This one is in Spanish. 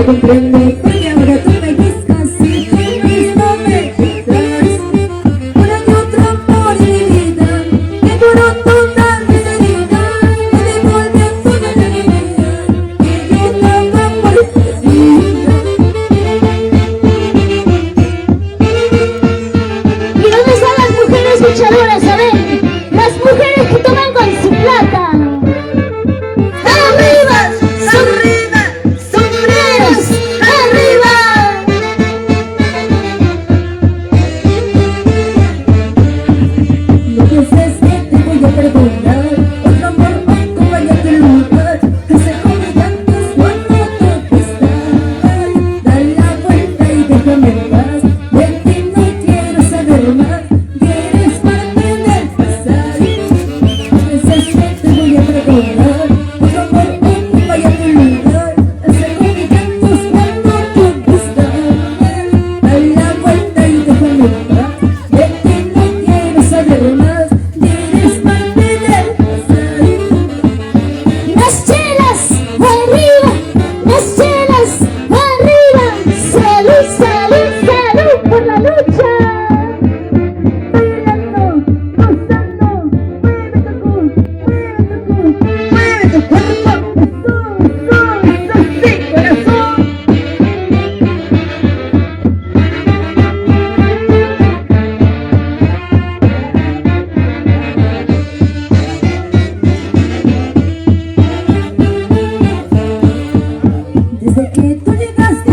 lo comprendo, porque ahora tú me buscas y tú mismo me quitas una que otra por mi vida, que curó todas mis heridas, me devolvió toda la alegría que yo daba por perdida. ¿Y dónde están las mujeres luchadoras? A ver, las mujeres que toman con su plata. ¡Arriba! ¡Sombreros! ¡Arriba! No pienses que te voy a perdonar, otro amor acompaña tu lugar, que se come llantos cuando tú estás. Da la vuelta y déjame en paz, de ti no quiero saber más, que eres parte del pasado. No pienses que te voy a perdonar, otro amor acompaña tu lugar, que se come llantos cuando tú estás. Da la vuelta y déjame en paz, de ti no quiero saber más, que eres parte del pasado. ¡Las chelas! ¡Arriba! ¡Las chelas! ¡Arriba! ¡Salud, salud, salud por la lucha! Bailando, gozando, mueve tu cuerpo, sí, corazón. Desde que tú llegaste